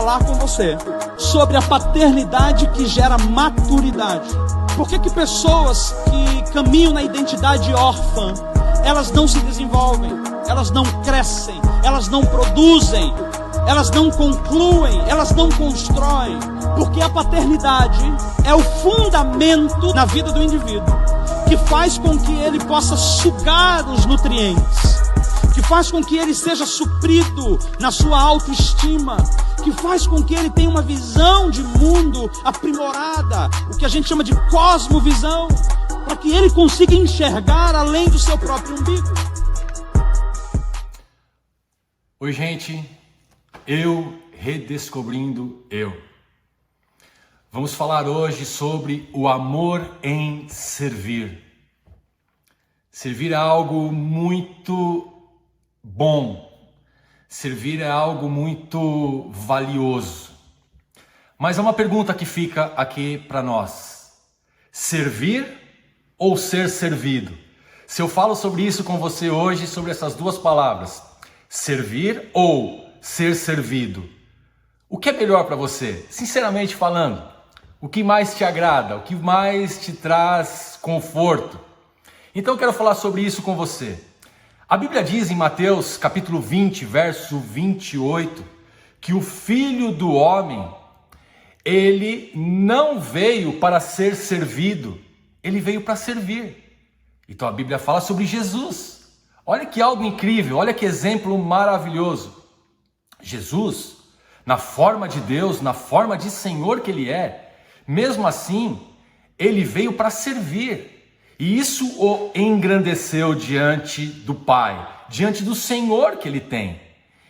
falar com você sobre a paternidade que gera maturidade. Por que pessoas que caminham na identidade órfã, elas não se desenvolvem, elas não crescem, elas não produzem, elas não concluem, elas não constroem? Porque a paternidade é o fundamento na vida do indivíduo, que faz com que ele possa sugar os nutrientes, que faz com que ele seja suprido na sua autoestima, que faz com que ele tenha uma visão de mundo aprimorada, o que a gente chama de cosmovisão, para que ele consiga enxergar além do seu próprio umbigo. Oi, gente, eu redescobrindo eu. Vamos falar hoje sobre o amor em servir. Servir é algo muito bom. Servir é algo muito valioso. Mas há uma pergunta que fica aqui para nós: servir ou ser servido? Se eu falo sobre isso com você hoje, sobre essas duas palavras, servir ou ser servido, o que é melhor para você? Sinceramente falando, o que mais te agrada? O que mais te traz conforto? Então eu quero falar sobre isso com você. A Bíblia diz em Mateus capítulo 20, verso 28, que o Filho do Homem, ele não veio para ser servido, ele veio para servir. Então a Bíblia fala sobre Jesus. Olha que algo incrível, olha que exemplo maravilhoso. Jesus, na forma de Deus, na forma de Senhor que Ele é, mesmo assim, Ele veio para servir. E isso o engrandeceu diante do Pai, diante do Senhor que Ele tem.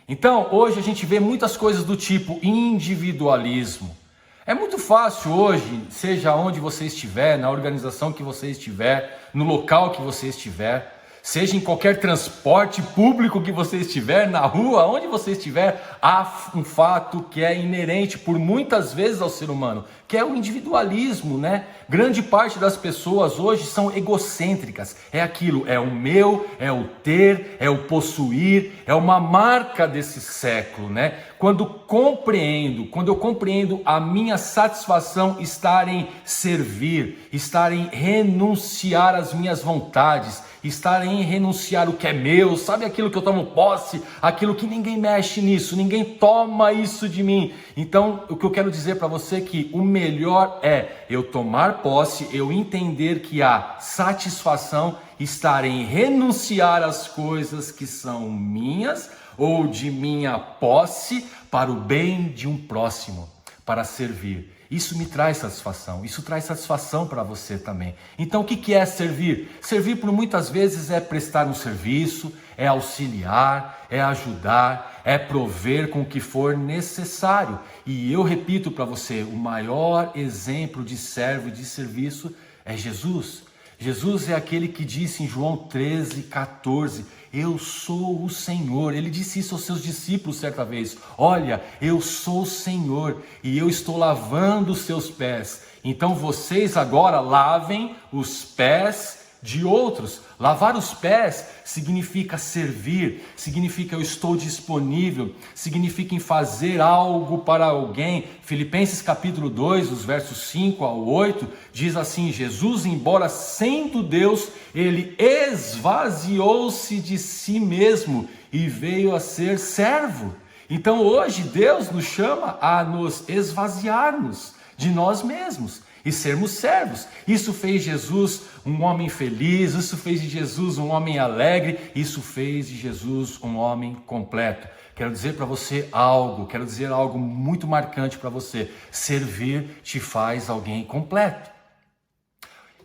Então, hoje a gente vê muitas coisas do tipo individualismo. É muito fácil hoje, seja onde você estiver, na organização que você estiver, no local que você estiver, seja em qualquer transporte público que você estiver, na rua, onde você estiver, há um fato que é inerente por muitas vezes ao ser humano, que é o individualismo, né? Grande parte das pessoas hoje são egocêntricas. É aquilo, é o meu, é o ter, é o possuir, é uma marca desse século, né? Quando eu compreendo a minha satisfação estar em servir, estar em renunciar às minhas vontades, estar em renunciar o que é meu, sabe aquilo que eu tomo posse, aquilo que ninguém mexe nisso, ninguém toma isso de mim. Então, o que eu quero dizer para você é que o melhor é eu tomar posse, eu entender que a satisfação está em renunciar às coisas que são minhas ou de minha posse para o bem de um próximo, para servir. Isso me traz satisfação, isso traz satisfação para você também. Então o que é servir? Servir por muitas vezes é prestar um serviço, é auxiliar, é ajudar, é prover com o que for necessário. E eu repito para você, o maior exemplo de servo e de serviço é Jesus. Jesus é aquele que disse em João 13:14, eu sou o Senhor. Ele disse isso aos seus discípulos certa vez. Olha, eu sou o Senhor e eu estou lavando os seus pés. Então vocês agora lavem os pés de outros. Lavar os pés significa servir, significa eu estou disponível, significa em fazer algo para alguém. Filipenses capítulo 2, os versos 5 ao 8, diz assim: Jesus, embora sendo Deus, ele esvaziou-se de si mesmo e veio a ser servo. Então hoje Deus nos chama a nos esvaziarmos de nós mesmos e sermos servos. Isso fez Jesus um homem feliz, isso fez de Jesus um homem alegre, isso fez de Jesus um homem completo. Quero dizer para você algo, quero dizer algo muito marcante para você: servir te faz alguém completo.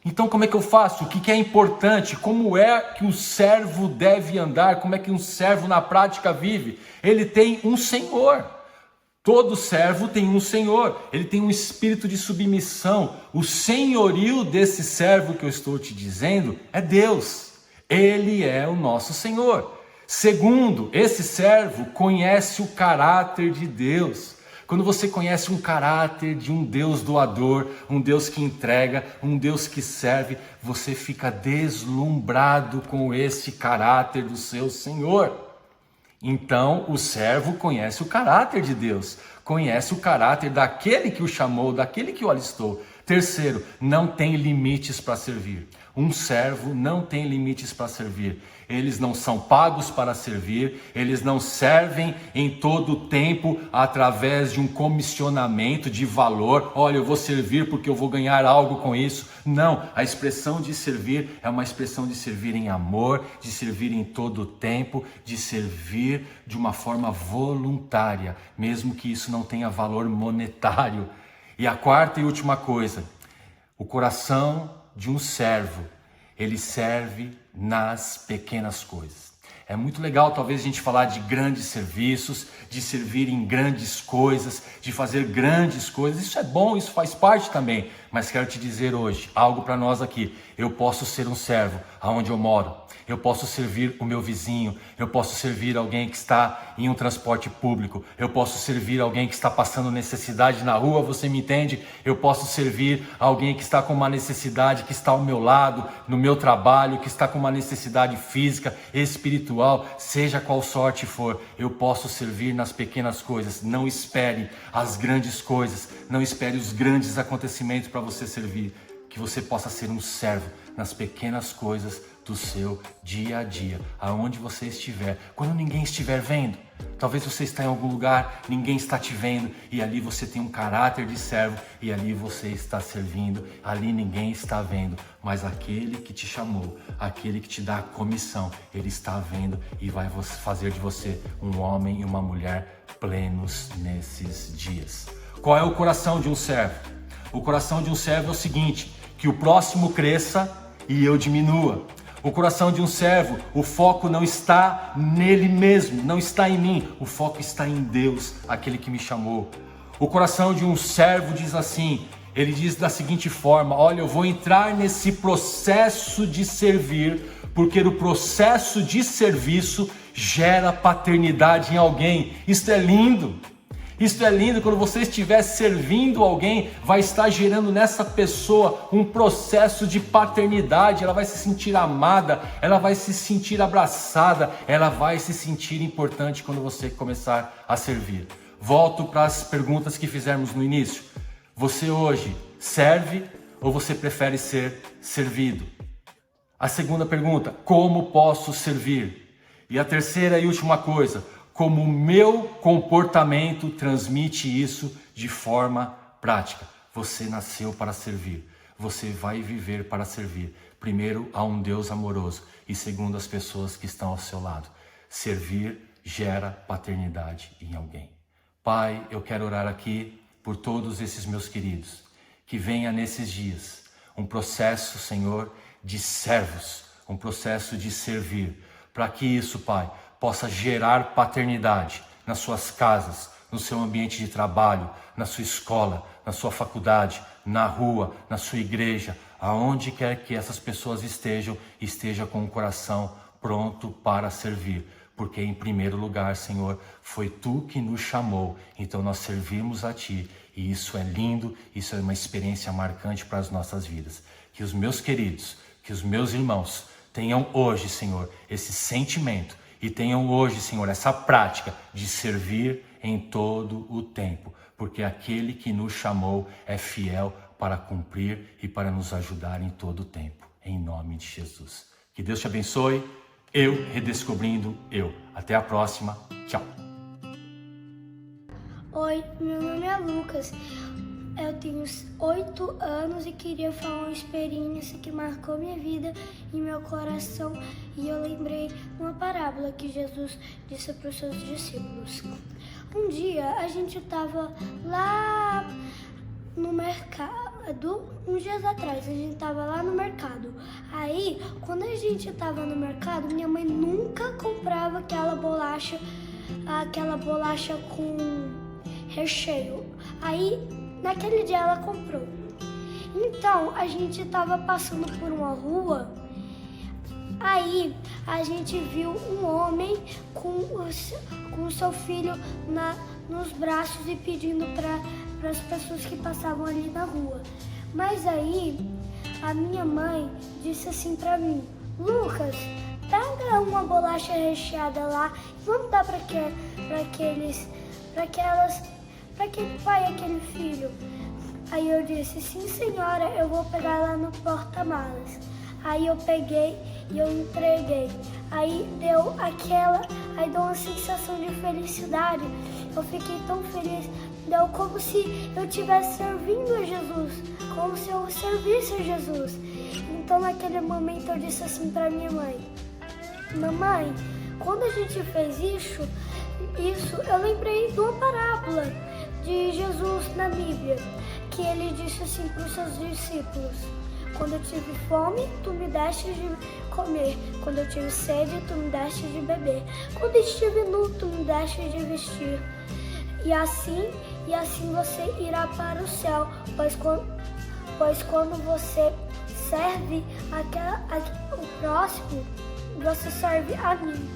Então como é que eu faço? O que é importante? Como é que o servo deve andar? Como é que um servo na prática vive? Ele tem um Senhor. Todo servo tem um Senhor, ele tem um espírito de submissão. O senhorio desse servo que eu estou te dizendo é Deus. Ele é o nosso Senhor. Segundo, esse servo conhece o caráter de Deus. Quando você conhece um caráter de um Deus doador, um Deus que entrega, um Deus que serve, você fica deslumbrado com esse caráter do seu Senhor. Então o servo conhece o caráter de Deus, conhece o caráter daquele que o chamou, daquele que o alistou. Terceiro, não tem limites para servir. Um servo não tem limites para servir. Eles não são pagos para servir, eles não servem em todo o tempo através de um comissionamento de valor. Olha, eu vou servir porque eu vou ganhar algo com isso. Não, a expressão de servir é uma expressão de servir em amor, de servir em todo o tempo, de servir de uma forma voluntária, mesmo que isso não tenha valor monetário. E a quarta e última coisa, o coração de um servo, ele serve nas pequenas coisas. É muito legal talvez a gente falar de grandes serviços, de servir em grandes coisas, de fazer grandes coisas. Isso é bom, isso faz parte também. Mas quero te dizer hoje, algo para nós aqui. Eu posso ser um servo aonde eu moro. Eu posso servir o meu vizinho, eu posso servir alguém que está em um transporte público, eu posso servir alguém que está passando necessidade na rua, você me entende? Eu posso servir alguém que está com uma necessidade, que está ao meu lado, no meu trabalho, que está com uma necessidade física, espiritual, seja qual sorte for, eu posso servir nas pequenas coisas. Não espere as grandes coisas, não espere os grandes acontecimentos para você servir, que você possa ser um servo nas pequenas coisas do seu dia a dia, aonde você estiver, quando ninguém estiver vendo. Talvez você está em algum lugar, ninguém está te vendo, e ali você tem um caráter de servo, e ali você está servindo, ali ninguém está vendo, mas aquele que te chamou, aquele que te dá a comissão, ele está vendo e vai fazer de você um homem e uma mulher plenos nesses dias. Qual é o coração de um servo? O coração de um servo é o seguinte: que o próximo cresça e eu diminua. O coração de um servo, o foco não está nele mesmo, não está em mim, o foco está em Deus, aquele que me chamou. O coração de um servo diz assim, ele diz da seguinte forma: olha, eu vou entrar nesse processo de servir, porque o processo de serviço gera paternidade em alguém. Isto é lindo. Isso é lindo. Quando você estiver servindo alguém, vai estar gerando nessa pessoa um processo de paternidade. Ela vai se sentir amada, ela vai se sentir abraçada, ela vai se sentir importante quando você começar a servir. Volto para as perguntas que fizemos no início. Você hoje serve ou você prefere ser servido? A segunda pergunta: como posso servir? E a terceira e última coisa: como o meu comportamento transmite isso de forma prática. Você nasceu para servir, você vai viver para servir. Primeiro, a um Deus amoroso, e segundo, as pessoas que estão ao seu lado. Servir gera paternidade em alguém. Pai, eu quero orar aqui por todos esses meus queridos, que venha nesses dias um processo, Senhor, de servos, um processo de servir, para que isso, Pai, possa gerar paternidade nas suas casas, no seu ambiente de trabalho, na sua escola, na sua faculdade, na rua, na sua igreja, aonde quer que essas pessoas estejam, esteja com o coração pronto para servir. Porque em primeiro lugar, Senhor, foi Tu que nos chamou, então nós servimos a Ti, e isso é lindo, isso é uma experiência marcante para as nossas vidas. Que os meus queridos, que os meus irmãos tenham hoje, Senhor, esse sentimento, e tenham hoje, Senhor, essa prática de servir em todo o tempo, porque aquele que nos chamou é fiel para cumprir e para nos ajudar em todo o tempo, em nome de Jesus. Que Deus te abençoe, eu redescobrindo eu. Até a próxima, tchau. Oi, meu nome é Lucas, eu tenho 8 anos e queria falar uma experiência que marcou minha vida e meu coração, e eu lembrei uma parábola que Jesus disse para os seus discípulos. Um dia a gente estava lá no mercado, uns dias atrás a gente estava lá no mercado. Aí, quando a gente estava no mercado, minha mãe nunca comprava aquela bolacha com recheio. Aí, naquele dia ela comprou. Então, a gente estava passando por uma rua. Aí, a gente viu um homem com o seu filho nos braços e pedindo para as pessoas que passavam ali na rua. Mas aí, a minha mãe disse assim para mim: Lucas, pega uma bolacha recheada lá e vamos dar para para que pai é aquele filho? Aí eu disse, sim senhora, eu vou pegar lá no porta-malas. Aí eu peguei e eu entreguei. Aí deu uma sensação de felicidade. Eu fiquei tão feliz. Deu como se eu estivesse servindo a Jesus, como se eu servisse a Jesus. Então naquele momento eu disse assim para minha mãe, mamãe, quando a gente fez isso, eu lembrei de uma parábola de Jesus na Bíblia, que ele disse assim para os seus discípulos, quando eu tive fome, tu me deste de comer, quando eu tive sede, tu me deste de beber, quando estive nu, tu me deste de vestir, e assim você irá para o céu, pois quando você serve o próximo, você serve a mim.